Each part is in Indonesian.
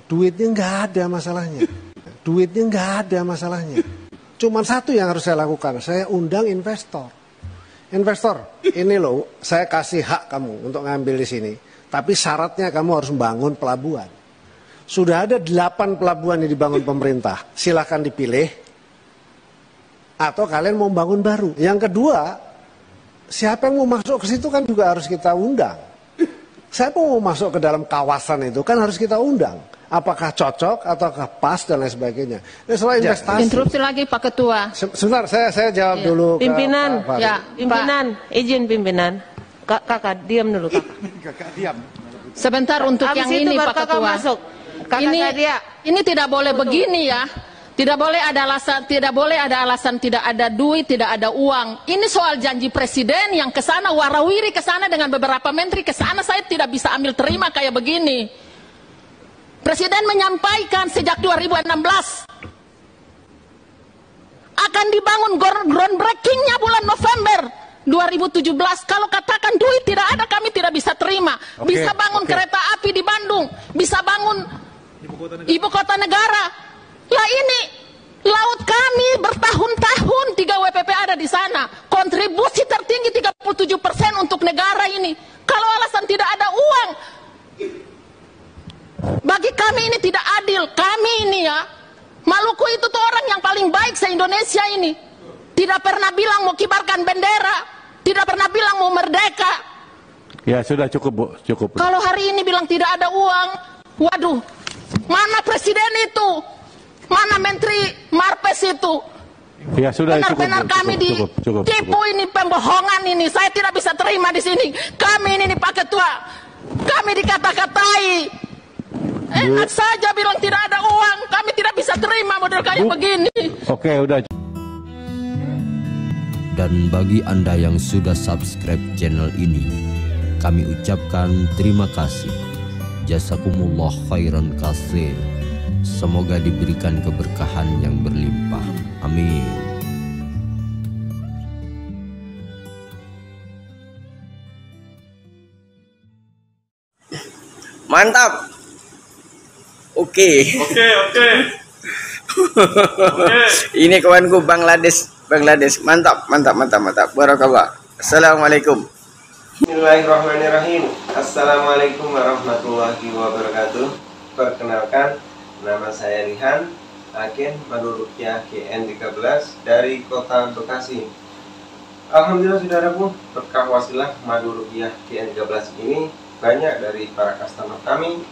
Duitnya nggak ada masalahnya. Duitnya nggak ada masalahnya. Cuman satu yang harus saya lakukan, saya undang investor. Investor, ini loh, saya kasih hak kamu untuk ngambil di sini. Tapi syaratnya kamu harus membangun pelabuhan. Sudah ada 8 pelabuhan yang dibangun pemerintah. Silahkan dipilih. Atau kalian mau bangun baru. Yang kedua, siapa yang mau masuk ke situ kan juga harus kita undang. Siapa mau masuk ke dalam kawasan itu kan harus kita undang. Apakah cocok ataukah pas dan lain sebagainya. Ini soal investasi. Interupsi lagi Pak Ketua. Sebentar, saya jawab dulu. Pimpinan, pimpinan, izin pimpinan. Kakak, diam dulu kakak. Kakak diam. Sebentar untuk yang ini Pak Ketua. Masuk. Ini tidak boleh begini ya. Tidak boleh ada alasan tidak ada duit, tidak ada uang. Ini soal janji presiden yang ke sana warawiri ke sana dengan beberapa menteri ke sana, saya tidak bisa ambil terima kayak begini. Presiden menyampaikan sejak 2016 akan dibangun groundbreakingnya bulan November 2017. Kalau katakan duit tidak ada, kami tidak bisa terima. Bisa bangun kereta api di Bandung, bisa bangun ibu kota negara. Lah ini laut kami bertahun-tahun 3 WPP ada di sana. Kontribusi tertinggi 37% untuk negara ini. Kalau alasan tidak ada uang, bagi kami ini tidak adil. Kami ini ya, Maluku itu tuh orang yang paling baik se-Indonesia ini. Tidak pernah bilang mau kibarkan bendera, tidak pernah bilang mau merdeka. Ya sudah cukup Bu, cukup. Kalau hari ini bilang tidak ada uang, waduh, mana presiden itu? Mana Menteri Marpes itu? Ya sudah benar-benar kami ditipu ini, pembohongan ini. Saya tidak bisa terima di sini. Kami ini Pak Ketua, kami dikata-katai. Enak saja bilang tidak ada uang. Kami tidak bisa terima model kayak begini. Oke, udah. Dan bagi Anda yang sudah subscribe channel ini, kami ucapkan terima kasih. Jazakumullah khairan katsir. Semoga diberikan keberkahan yang berlimpah. Amin. Mantap. Oke. Ini kawanku Bangladesh. Mantap. Barakallah. Assalamualaikum. Bismillahirrahmanirrahim. Assalamualaikum warahmatullahi wabarakatuh. Perkenalkan, nama saya Rihan, agen Madu Ruqyah GN13 dari Kota Bekasi. Alhamdulillah saudaraku, berkah wasilah Madu Ruqyah GN13 ini banyak dari para customer kami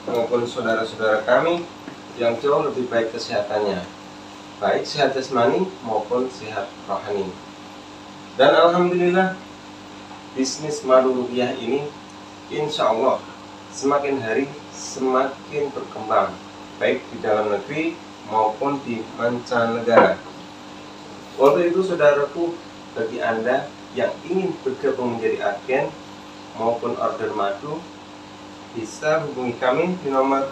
maupun saudara-saudara kami yang jauh lebih baik kesehatannya, baik sehat jasmani maupun sehat rohani. Dan alhamdulillah bisnis Madu Ruqyah ini insya Allah semakin hari semakin berkembang, baik di dalam negeri maupun di mancanegara. Untuk itu saudaraku, bagi Anda yang ingin bergabung menjadi agen maupun order madu, bisa hubungi kami di nomor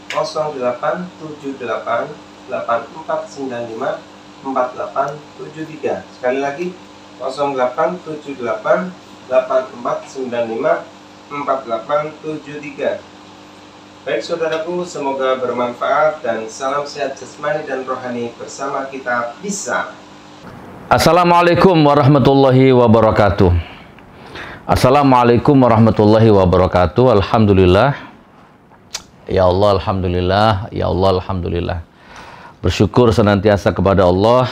087884954873. Sekali lagi 087884954873. Baik saudaraku, semoga bermanfaat dan salam sehat jasmani dan rohani bersama kita bisa. Assalamualaikum warahmatullahi wabarakatuh. Assalamualaikum warahmatullahi wabarakatuh. Alhamdulillah. Ya Allah, alhamdulillah. Ya Allah, alhamdulillah. Bersyukur senantiasa kepada Allah.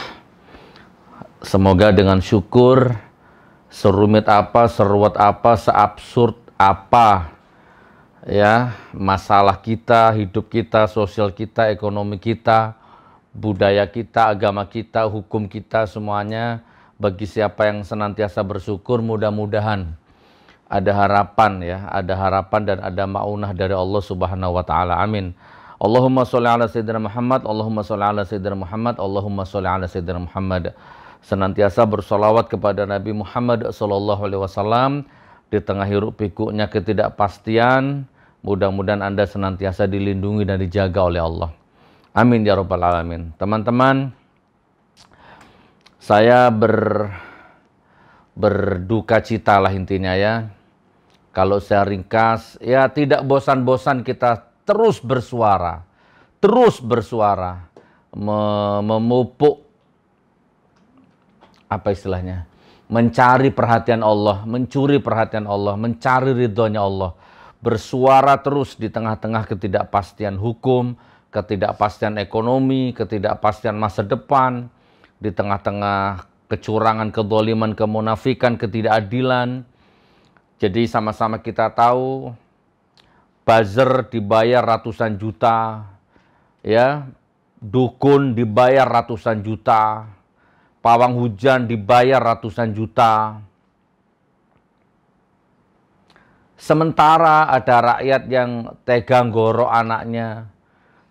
Semoga dengan syukur, serumit apa, seruat apa, seabsurd apa ya masalah kita, hidup kita, sosial kita, ekonomi kita, budaya kita, agama kita, hukum kita, semuanya bagi siapa yang senantiasa bersyukur, mudah-mudahan ada harapan ya, ada harapan dan ada maunah dari Allah Subhanahu wa taala. Amin. Allahumma sholli ala sayyidina Muhammad, Allahumma sholli ala sayyidina Muhammad, Allahumma sholli ala sayyidina Muhammad. Senantiasa bersolawat kepada Nabi Muhammad sallallahu alaihi wasallam di tengah hiruk pikuknya ketidakpastian. Mudah-mudahan Anda senantiasa dilindungi dan dijaga oleh Allah. Amin ya rabbal alamin. Teman-teman, saya berduka cita lah intinya ya. Kalau saya ringkas, ya tidak bosan-bosan kita terus bersuara, memupuk, apa istilahnya, mencari perhatian Allah, mencuri perhatian Allah, mencari ridhonya Allah, bersuara terus di tengah-tengah ketidakpastian hukum, ketidakpastian ekonomi, ketidakpastian masa depan, di tengah-tengah kecurangan, kedzaliman, kemunafikan, ketidakadilan. Jadi sama-sama kita tahu buzzer dibayar ratusan juta, ya, dukun dibayar ratusan juta, pawang hujan dibayar ratusan juta. Sementara ada rakyat yang tega nggorok anaknya,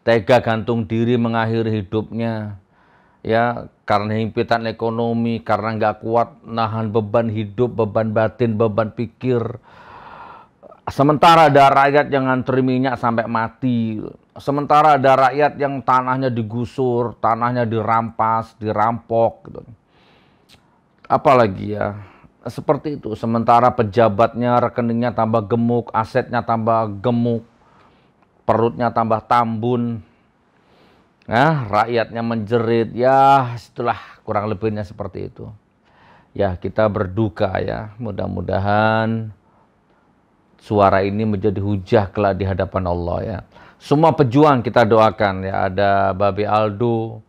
tega gantung diri mengakhiri hidupnya, ya, karena himpitan ekonomi, karena nggak kuat nahan beban hidup, beban batin, beban pikir. Sementara ada rakyat yang ngantri minyak sampai mati. Sementara ada rakyat yang tanahnya digusur, tanahnya dirampas, dirampok, gitu. Apalagi ya, seperti itu. Sementara pejabatnya, rekeningnya tambah gemuk, asetnya tambah gemuk, perutnya tambah tambun. Nah, rakyatnya menjerit, ya itulah kurang lebihnya seperti itu. Ya, kita berduka ya, mudah-mudahan suara ini menjadi hujah kelak di hadapan Allah ya. Semua pejuang kita doakan ya, ada Babe Aldo,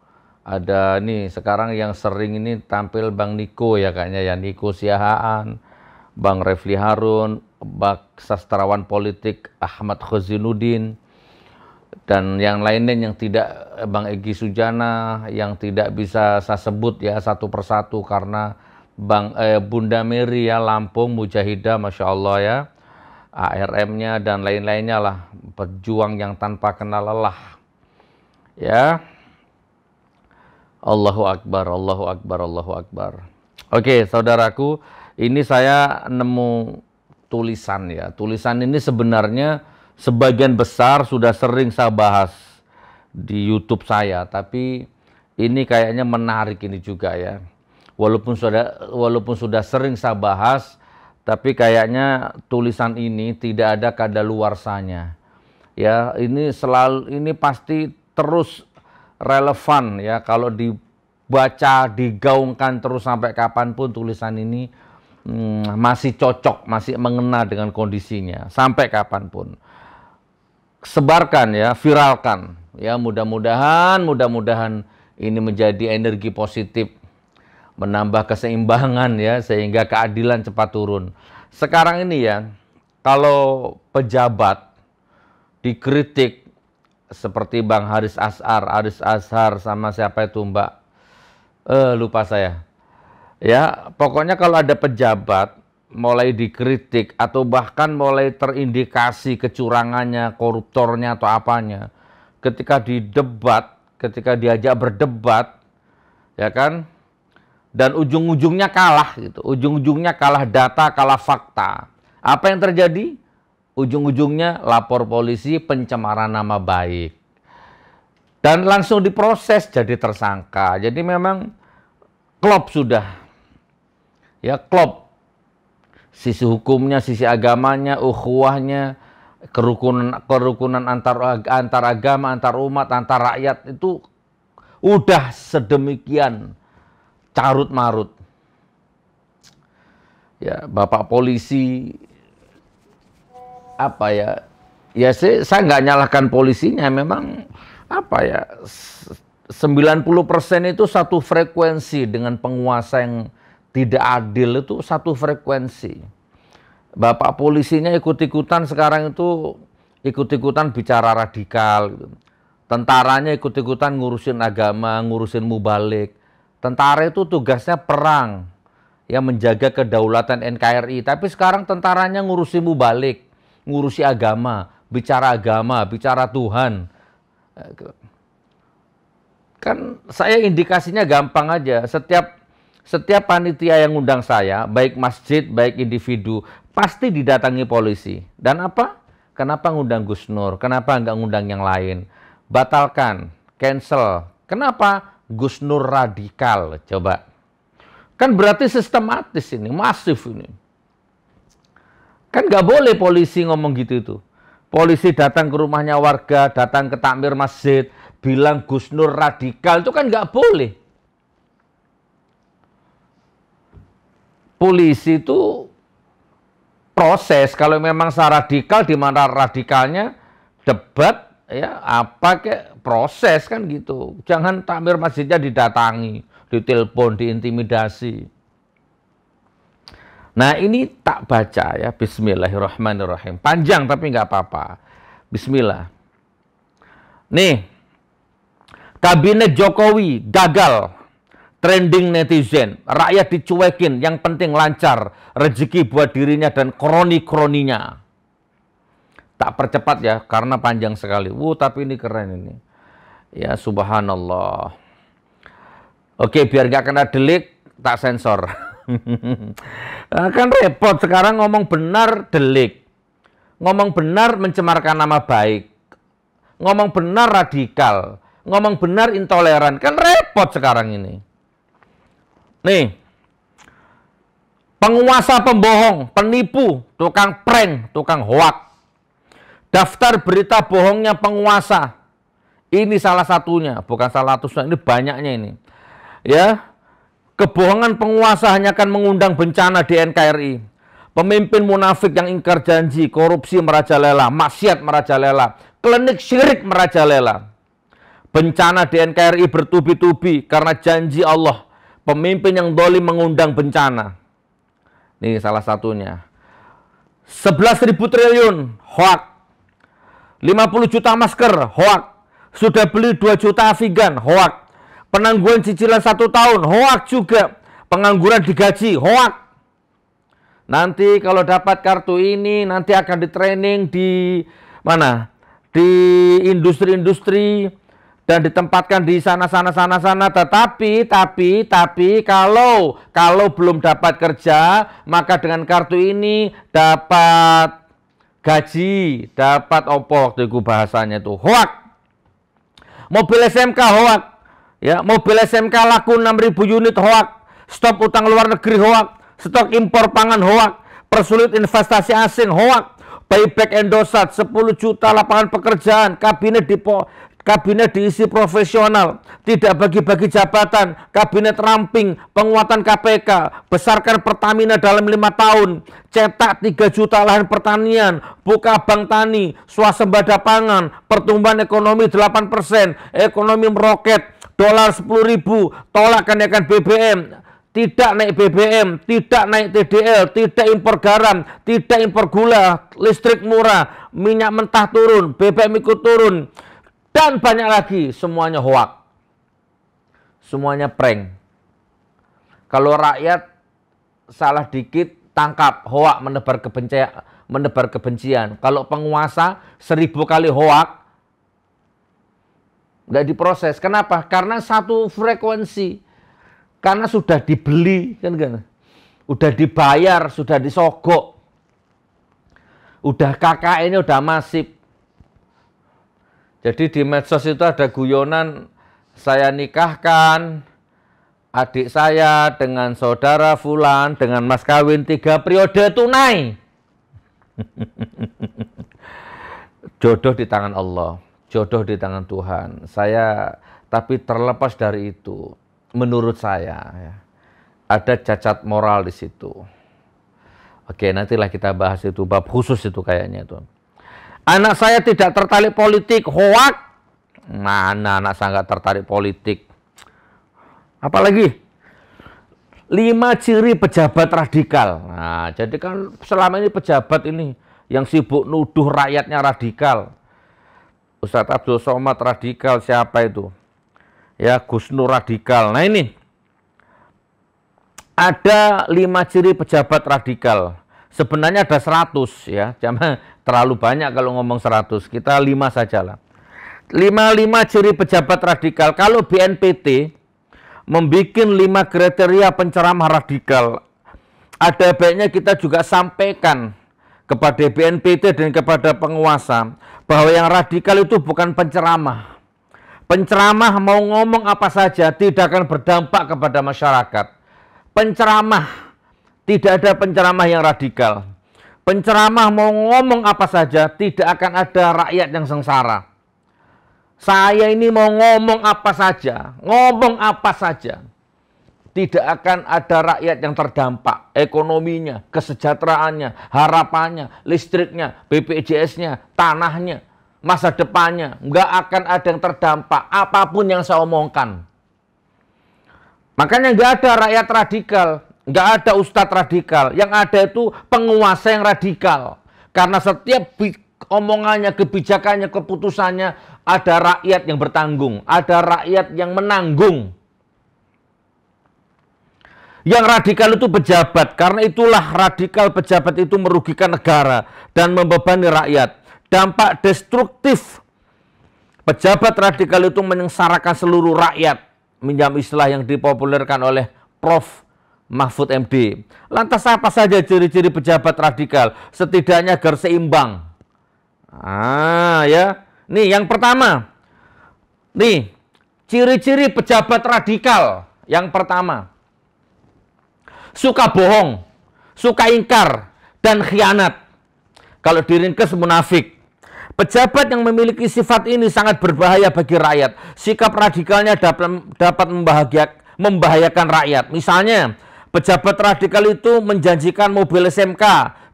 ada nih sekarang yang sering ini tampil Bang Niko ya kayaknya ya, Niko Siahaan, Bang Refli Harun, sastrawan politik Ahmad Khazinuddin, dan yang lainnya yang tidak, Bang Egy Sujana, yang tidak bisa saya sebut ya satu persatu karena Bunda Mary ya, Lampung Mujahidah, Masya Allah ya, ARM-nya dan lain-lainnya lah, pejuang yang tanpa kenal lelah ya. Allahu Akbar, Allahu Akbar, Allahu Akbar. Oke saudaraku, ini saya nemu tulisan ya, tulisan ini sebenarnya sebagian besar sudah sering saya bahas di YouTube saya, tapi ini kayaknya menarik ini juga ya. Walaupun sudah sering saya bahas, tapi kayaknya tulisan ini tidak ada kadaluarsanya. Ya, ini pasti terus relevan ya kalau dibaca, digaungkan terus sampai kapanpun tulisan ini masih cocok, masih mengena dengan kondisinya sampai kapanpun. Sebarkan ya, viralkan ya, mudah-mudahan ini menjadi energi positif, menambah keseimbangan ya, sehingga keadilan cepat turun. Sekarang ini ya, kalau pejabat dikritik seperti Bang Haris Azhar sama siapa itu Mbak, lupa saya ya, pokoknya kalau ada pejabat mulai dikritik atau bahkan mulai terindikasi kecurangannya, koruptornya atau apanya, ketika didebat, ketika diajak berdebat, ya kan, dan ujung-ujungnya kalah gitu, ujung-ujungnya kalah data, kalah fakta. Apa yang terjadi? Ujung-ujungnya lapor polisi, pencemaran nama baik, dan langsung diproses jadi tersangka. Jadi memang klop sudah, ya klop. Sisi hukumnya, sisi agamanya, ukhuwahnya, kerukunan antar agama, antar umat, antar rakyat itu udah sedemikian carut marut. Ya, Bapak polisi apa ya? Ya saya nggak nyalahkan polisinya, memang apa ya? 90% itu satu frekuensi dengan penguasa yang tidak adil, itu satu frekuensi. Bapak polisinya ikut-ikutan sekarang itu, ikut-ikutan bicara radikal gitu. Tentaranya ikut-ikutan ngurusin agama, ngurusin mubalik. Tentara itu tugasnya perang, ya, menjaga kedaulatan NKRI. Tapi sekarang tentaranya ngurusi mubalik, ngurusi agama, bicara Tuhan. Kan saya indikasinya gampang aja, setiap panitia yang undang saya, baik masjid, baik individu, pasti didatangi polisi. Dan apa? Kenapa ngundang Gus Nur? Kenapa nggak ngundang yang lain? Batalkan, cancel. Kenapa? Gus Nur radikal, coba. Kan berarti sistematis ini, masif ini. Kan nggak boleh polisi ngomong gitu itu. polisi datang ke rumahnya warga, datang ke takmir masjid, bilang Gus Nur radikal, itu kan nggak boleh. Polisi itu proses, kalau memang radikal, di mana radikalnya debat, ya apa kayak proses kan gitu. Jangan takmir masjidnya didatangi, ditelepon, diintimidasi. Nah ini tak baca ya, bismillahirrahmanirrahim. Panjang tapi nggak apa-apa. Bismillah. Nih, kabinet Jokowi gagal, trending netizen, rakyat dicuekin, yang penting lancar, rezeki buat dirinya dan kroni-kroninya. Tak percepat ya, karena panjang sekali. Tapi ini keren ini. Ya subhanallah. Oke, biar nggak kena delete, tak sensor. Kan repot sekarang ngomong benar delik, ngomong benar mencemarkan nama baik, ngomong benar radikal, ngomong benar intoleran, kan repot sekarang ini. Nih, penguasa pembohong, penipu, tukang prank, tukang hoak, daftar berita bohongnya penguasa, ini salah satunya, bukan salah satunya, ini banyaknya ini, ya. Kebohongan penguasa hanya akan mengundang bencana di NKRI. Pemimpin munafik yang ingkar janji, korupsi merajalela, maksiat merajalela, klinik syirik merajalela. Bencana di NKRI bertubi-tubi karena janji Allah. Pemimpin yang dolim mengundang bencana. Ini salah satunya. 11.000 triliun, hoak. 50 juta masker, hoak. Sudah beli 2 juta Afigan, hoak. Penangguhan cicilan 1 tahun, hoak juga. Pengangguran digaji, hoak. Nanti kalau dapat kartu ini, nanti akan di-training di mana? Di industri-industri dan ditempatkan di sana. Tetapi kalau belum dapat kerja, maka dengan kartu ini dapat gaji, dapat opo waktu itu bahasanya itu, hoak. Mobil SMK hoak. Ya, mobil SMK laku 6.000 unit hoak, stop utang luar negeri hoak, stok impor pangan hoak, persulit investasi asing hoak, buyback Indosat 10 juta lapangan pekerjaan, kabinet diisi profesional, tidak bagi-bagi jabatan, kabinet ramping, penguatan KPK, besarkan Pertamina dalam 5 tahun, cetak 3 juta lahan pertanian, buka bank tani, swasembada pangan, pertumbuhan ekonomi 8%, ekonomi meroket, dolar 10.000, tolak kenaikan BBM, tidak naik BBM, tidak naik TDL, tidak impor garam, tidak impor gula, listrik murah, minyak mentah turun, BBM ikut turun, dan banyak lagi, semuanya hoak. Semuanya prank. Kalau rakyat salah dikit, tangkap, hoak, menebar kebencian. Kalau penguasa 1000 kali hoak, nggak diproses. Kenapa? Karena satu frekuensi. Karena sudah dibeli, kan? Udah dibayar, sudah disogok. Udah KKN-nya udah masif. Jadi di medsos itu ada guyonan, saya nikahkan adik saya dengan saudara fulan dengan mas kawin 3 periode tunai. Jodoh di tangan Allah. Jodoh di tangan Tuhan. Tapi terlepas dari itu, menurut saya, ya, ada cacat moral di situ. Oke, nantilah kita bahas itu, bab khusus itu kayaknya itu. Anak saya tidak tertarik politik, hoak. Mana anak saya nggak tertarik politik? Apalagi 5 ciri pejabat radikal. Nah, jadi kan selama ini pejabat ini yang sibuk nuduh rakyatnya radikal. Ustadz Abdul Somad radikal, siapa itu? Ya, Gus Nur radikal. Nah ini, ada 5 ciri pejabat radikal. Sebenarnya ada 100 ya, jangan terlalu banyak kalau ngomong 100. Kita 5 saja lah. 5 ciri pejabat radikal. Kalau BNPT membuat 5 kriteria penceramah radikal, ada baiknya kita juga sampaikan kepada BNPT dan kepada penguasa bahwa yang radikal itu bukan penceramah. Penceramah mau ngomong apa saja tidak akan berdampak kepada masyarakat. Penceramah, tidak ada penceramah yang radikal. Penceramah mau ngomong apa saja, tidak akan ada rakyat yang sengsara. Saya ini mau ngomong apa saja, tidak akan ada rakyat yang terdampak. Ekonominya, kesejahteraannya, harapannya, listriknya, BPJS-nya, tanahnya, masa depannya. Nggak akan ada yang terdampak, apapun yang saya omongkan. Makanya nggak ada rakyat radikal, nggak ada ustadz radikal. Yang ada itu penguasa yang radikal. Karena setiap omongannya, kebijakannya, keputusannya, ada rakyat yang bertanggung, ada rakyat yang menanggung. Yang radikal itu pejabat, karena itulah radikal pejabat itu merugikan negara dan membebani rakyat. Dampak destruktif pejabat radikal itu menyengsarakan seluruh rakyat, minjam istilah yang dipopulerkan oleh Prof. Mahfud MD. Lantas apa saja ciri-ciri pejabat radikal? Setidaknya agar seimbang. Ya. Nih yang pertama. Nih, ciri-ciri pejabat radikal. Yang pertama. Suka bohong, suka ingkar, dan khianat. Kalau diringkas munafik. Pejabat yang memiliki sifat ini sangat berbahaya bagi rakyat. Sikap radikalnya dapat membahayakan rakyat. Misalnya, pejabat radikal itu menjanjikan mobil SMK,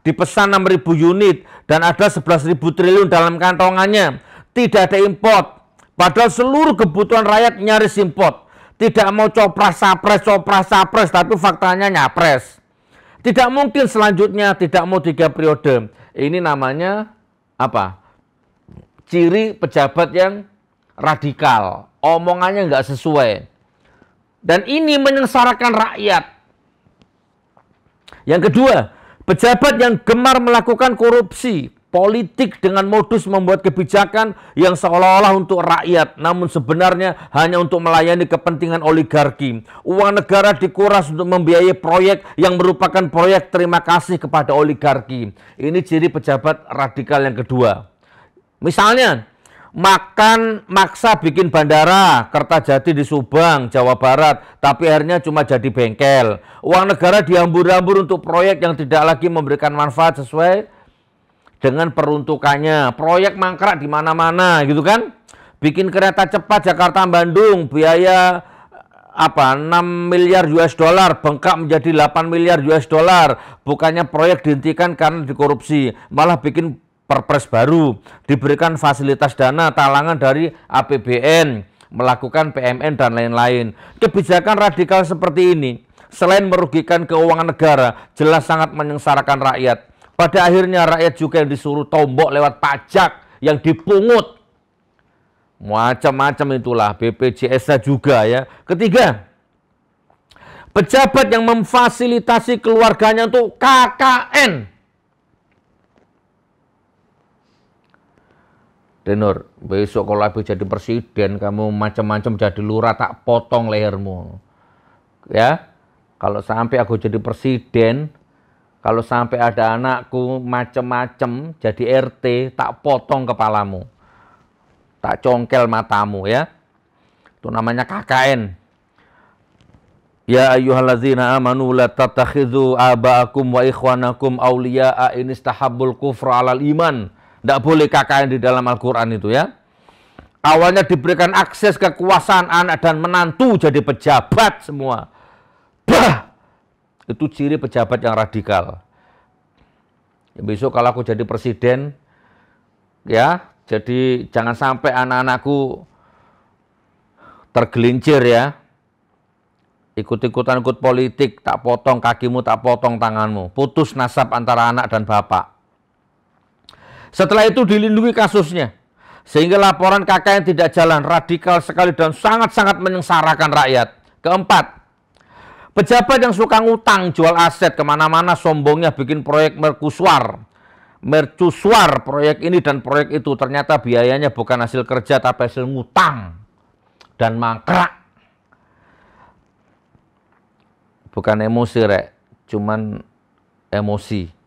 dipesan 6.000 unit, dan ada 11.000 triliun dalam kantongannya. Tidak ada import. Padahal seluruh kebutuhan rakyat nyaris import. Tidak mau copras-sapres, tapi faktanya nyapres. Tidak mungkin selanjutnya, tidak mau 3 periode. Ini namanya apa? Ciri pejabat yang radikal. Omongannya nggak sesuai. Dan ini menyengsarakan rakyat. Yang kedua, pejabat yang gemar melakukan korupsi politik dengan modus membuat kebijakan yang seolah-olah untuk rakyat, namun sebenarnya hanya untuk melayani kepentingan oligarki. Uang negara dikuras untuk membiayai proyek yang merupakan proyek terima kasih kepada oligarki. Ini ciri pejabat radikal yang kedua. Misalnya, maksa bikin bandara Kertajati di Subang, Jawa Barat, tapi akhirnya cuma jadi bengkel. Uang negara dihambur-hambur untuk proyek yang tidak lagi memberikan manfaat sesuai dengan peruntukannya. Proyek mangkrak di mana-mana gitu kan. Bikin kereta cepat Jakarta-Bandung, biaya 6 miliar US dollar, bengkak menjadi 8 miliar US dollar. Bukannya proyek dihentikan karena dikorupsi, malah bikin perpres baru, diberikan fasilitas dana talangan dari APBN, melakukan PMN dan lain-lain. Kebijakan radikal seperti ini, selain merugikan keuangan negara, jelas sangat menyengsarakan rakyat. Pada akhirnya rakyat juga yang disuruh tombok lewat pajak yang dipungut. Macam-macam itulah, BPJS juga ya. Ketiga, pejabat yang memfasilitasi keluarganya untuk KKN. Denur, besok kalau habis jadi presiden, kamu macam-macam jadi lurah, tak potong lehermu. Ya, kalau sampai aku jadi presiden, kalau sampai ada anakku macam-macam jadi RT, tak potong kepalamu. Tak congkel matamu ya. Itu namanya KKN. Ya ayyuhallazina amanu la tattakhidhu aba'akum wa ikhwanakum awliya'a in istahabbul kufra 'alal iman. Tidak boleh KKN di dalam Al-Quran itu ya. Awalnya diberikan akses kekuasaan anak dan menantu jadi pejabat semua. Bah! Itu ciri pejabat yang radikal. Ya, besok kalau aku jadi presiden, ya, jadi jangan sampai anak-anakku tergelincir ya. Ikut-ikutan ikut politik, tak potong kakimu, tak potong tanganmu. Putus nasab antara anak dan bapak. Setelah itu dilindungi kasusnya. Sehingga laporan KKN tidak jalan, radikal sekali dan sangat-sangat menyengsarakan rakyat. Keempat, pejabat yang suka ngutang, jual aset kemana-mana, sombongnya bikin proyek mercusuar proyek ini dan proyek itu. Ternyata biayanya bukan hasil kerja tapi hasil ngutang dan mangkrak. Bukan emosi, Rek, cuman emosi.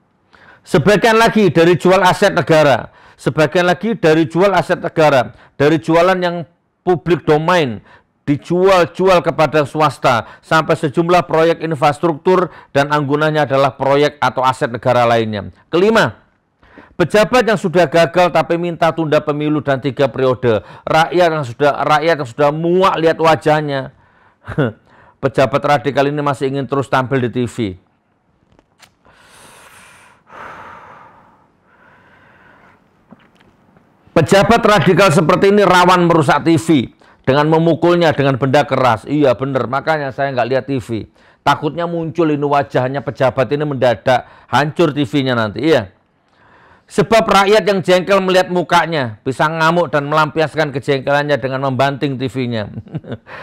Sebagian lagi dari jual aset negara, sebagian lagi dari jual aset negara, dari jualan yang publik domain, dijual-jual kepada swasta sampai sejumlah proyek infrastruktur dan anggunannya adalah proyek atau aset negara lainnya. Kelima, pejabat yang sudah gagal tapi minta tunda pemilu dan 3 periode. Rakyat yang sudah muak lihat wajahnya. Pejabat radikal ini masih ingin terus tampil di TV. Pejabat radikal seperti ini rawan merusak TV dengan memukulnya dengan benda keras. Iya benar, makanya saya nggak lihat TV. Takutnya muncul ini wajahnya pejabat ini mendadak, hancur TV-nya nanti. Iya. Sebab rakyat yang jengkel melihat mukanya bisa ngamuk dan melampiaskan kejengkelannya dengan membanting TV-nya.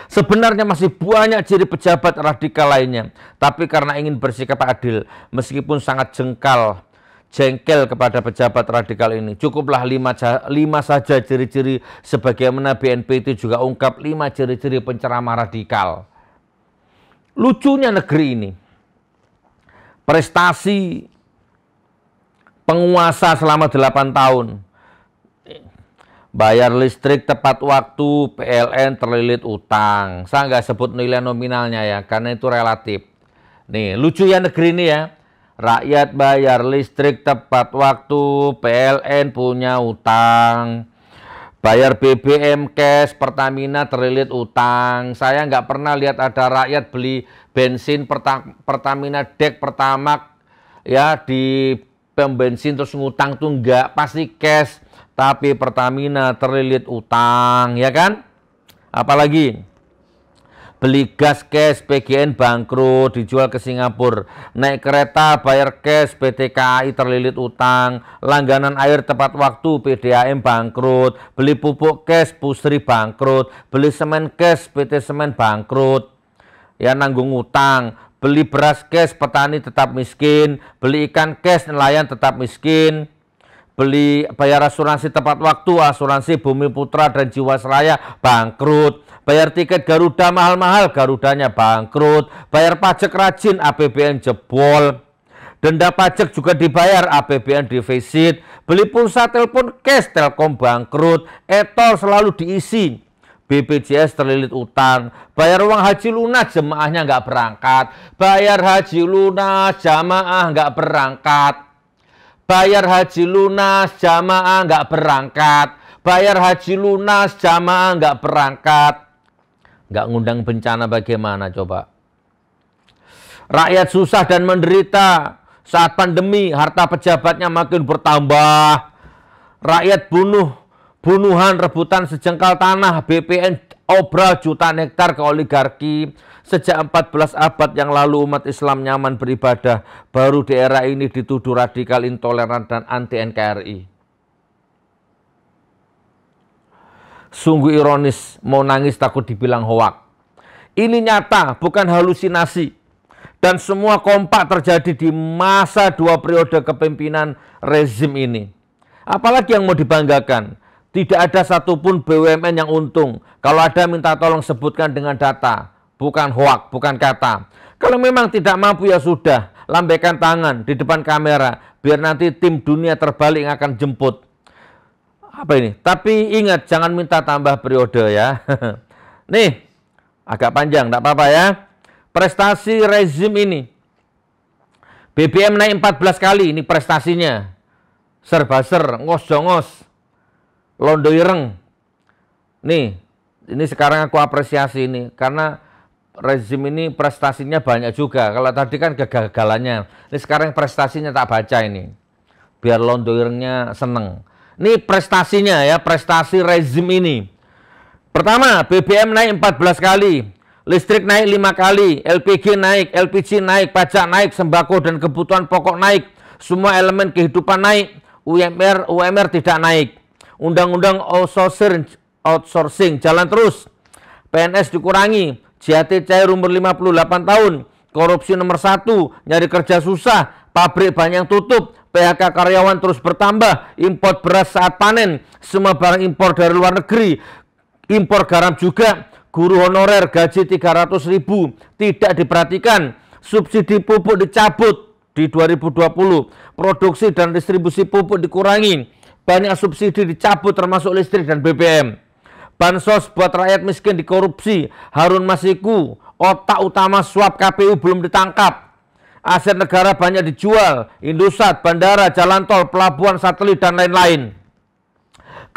Sebenarnya masih banyak ciri pejabat radikal lainnya. Tapi karena ingin bersikap adil, meskipun sangat jengkel kepada pejabat radikal ini, cukuplah 5 saja ciri-ciri, sebagaimana BNPT juga ungkap 5 ciri-ciri penceramah radikal. Lucunya negeri ini, prestasi penguasa selama 8 tahun, bayar listrik tepat waktu, PLN terlilit utang. Saya nggak sebut nilai nominalnya ya, karena itu relatif. Nih, lucu ya negeri ini ya. Rakyat bayar listrik tepat waktu, PLN punya utang. Bayar BBM cash, Pertamina terlilit utang. Saya nggak pernah lihat ada rakyat beli bensin Pertamina Dek Pertamax ya di pom bensin terus ngutang tuh nggak, pasti cash. Tapi Pertamina terlilit utang, ya kan? Apalagi beli gas cash, PGN bangkrut, dijual ke Singapura. Naik kereta, bayar cash, PT KAI terlilit utang. Langganan air tepat waktu, PDAM bangkrut. Beli pupuk cash, Pusri bangkrut. Beli semen cash, PT Semen bangkrut. Ya, nanggung utang. Beli beras cash, petani tetap miskin. Beli ikan cash, nelayan tetap miskin. Beli bayar asuransi tepat waktu, asuransi Bumi Putra dan Jiwasraya bangkrut. Bayar tiket Garuda mahal-mahal, Garudanya bangkrut. Bayar pajak rajin, APBN jebol. Denda pajak juga dibayar, APBN defisit. Beli pulsa telepon cash, Telkom bangkrut. E-tol selalu diisi, BPJS terlilit utang. Bayar uang haji lunas, jemaahnya nggak berangkat. Bayar haji lunas, jamaah nggak berangkat. Bayar haji lunas, jamaah nggak berangkat. Bayar haji lunas, jamaah nggak berangkat. Nggak ngundang bencana bagaimana coba? Rakyat susah dan menderita saat pandemi, harta pejabatnya makin bertambah. Rakyat bunuhan rebutan sejengkal tanah, BPN obral jutaan hektar ke oligarki. Sejak 14 abad yang lalu umat Islam nyaman beribadah, baru di era ini dituduh radikal, intoleran, dan anti-NKRI. Sungguh ironis, mau nangis takut dibilang hoak. Ini nyata, bukan halusinasi. Dan semua kompak terjadi di masa 2 periode kepemimpinan rezim ini. Apalagi yang mau dibanggakan? Tidak ada satupun BUMN yang untung. Kalau ada minta tolong sebutkan dengan data. Bukan hoak, bukan kata. Kalau memang tidak mampu ya sudah, lambaikan tangan di depan kamera. Biar nanti tim dunia terbalik yang akan jemput. Apa ini? Tapi ingat, jangan minta tambah periode ya. Nih, agak panjang, tidak apa-apa ya. Prestasi rezim ini. BBM naik 14 kali, ini prestasinya. Serba-ser, ngos-jongos, londo ireng. Nih, ini sekarang aku apresiasi ini. Karena rezim ini prestasinya banyak juga. Kalau tadi kan kegagalannya. Ini sekarang prestasinya tak baca ini. Biar londo irengnya seneng. Ini prestasinya ya, prestasi rezim ini. Pertama, BBM naik 14 kali, listrik naik 5 kali, LPG naik, LPG naik, pajak naik, sembako dan kebutuhan pokok naik, semua elemen kehidupan naik, UMR tidak naik. Undang-undang outsourcing jalan terus, PNS dikurangi, JAT cair umur 58 tahun, korupsi nomor 1, nyari kerja susah, pabrik banyak yang tutup, PHK karyawan terus bertambah, impor beras saat panen, semua barang impor dari luar negeri, impor garam juga, guru honorer gaji 300.000 tidak diperhatikan, subsidi pupuk dicabut di 2020, produksi dan distribusi pupuk dikurangi, banyak subsidi dicabut termasuk listrik dan BBM. bansos buat rakyat miskin dikorupsi. Harun Masiku, otak utama suap KPU belum ditangkap. Aset negara banyak dijual, Indosat, bandara, jalan tol, pelabuhan, satelit, dan lain-lain.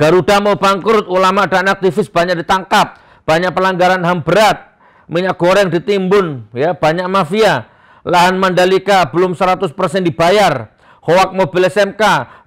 Garuda mau bangkrut, ulama dan aktivis banyak ditangkap. Banyak pelanggaran HAM berat, minyak goreng ditimbun, ya, banyak mafia. Lahan Mandalika belum 100% dibayar. Hoak mobil SMK,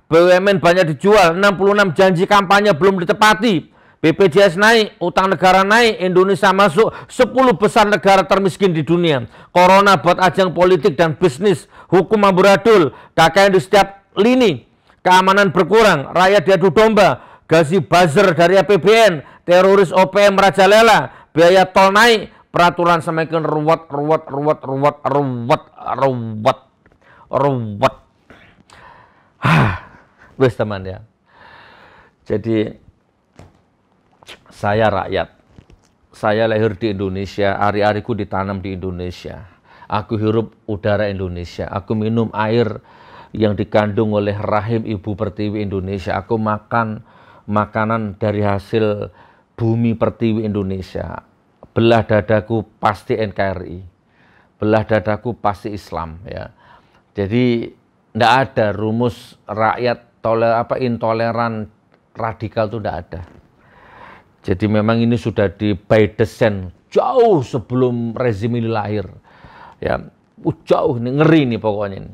BUMN banyak dijual, 66 janji kampanye belum ditepati. BPJS naik, utang negara naik, Indonesia masuk 10 besar negara termiskin di dunia. Corona buat ajang politik dan bisnis, hukum amburadul, KKN di setiap lini, keamanan berkurang, rakyat diadu domba, gaji buzzer dari APBN, teroris OPM merajalela, biaya tol naik, peraturan semakin ruwet. Wes teman ya. Jadi saya rakyat. Saya lahir di Indonesia, hari-hariku ditanam di Indonesia. Aku hirup udara Indonesia. Aku minum air yang dikandung oleh rahim ibu pertiwi Indonesia. Aku makan makanan dari hasil bumi pertiwi Indonesia. Belah dadaku pasti NKRI, belah dadaku pasti Islam, ya. Jadi tidak ada rumus rakyat intoleran radikal itu tidak ada. Jadi memang ini sudah di by design jauh sebelum rezim ini lahir, ya. Jauh nih, ngeri nih pokoknya ini.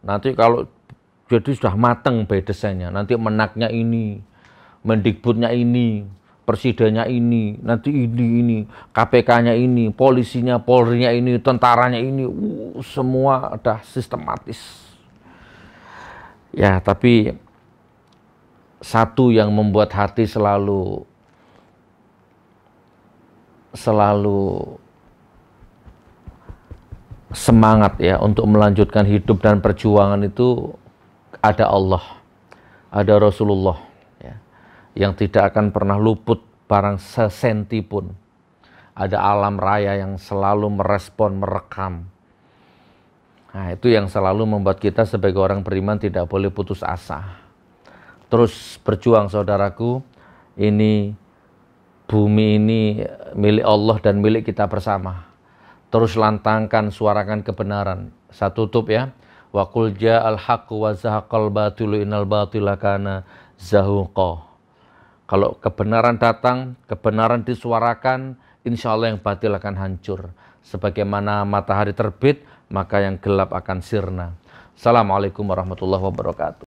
Nanti kalau jadi sudah mateng by designnya, nanti menaknya ini, Mendikbudnya ini, presidennya ini, nanti ini, KPK-nya ini, polisinya, Polri-nya ini, tentaranya ini, semua udah sistematis. Ya, tapi satu yang membuat hati selalu semangat ya untuk melanjutkan hidup dan perjuangan itu ada Allah, ada Rasulullah, ya, yang tidak akan pernah luput barang sesenti pun. Ada alam raya yang selalu merespon, merekam. Nah, itu yang selalu membuat kita sebagai orang beriman tidak boleh putus asa. Terus berjuang saudaraku, ini bumi ini milik Allah dan milik kita bersama. Terus lantangkan, suarakan kebenaran. Saya tutup ya. Wa qul ja'al haqqu wa zahaqal batilu innal batila kana zahuqa. Kalau kebenaran datang, kebenaran disuarakan, insya Allah yang batil akan hancur. Sebagaimana matahari terbit, maka yang gelap akan sirna. Assalamualaikum warahmatullahi wabarakatuh.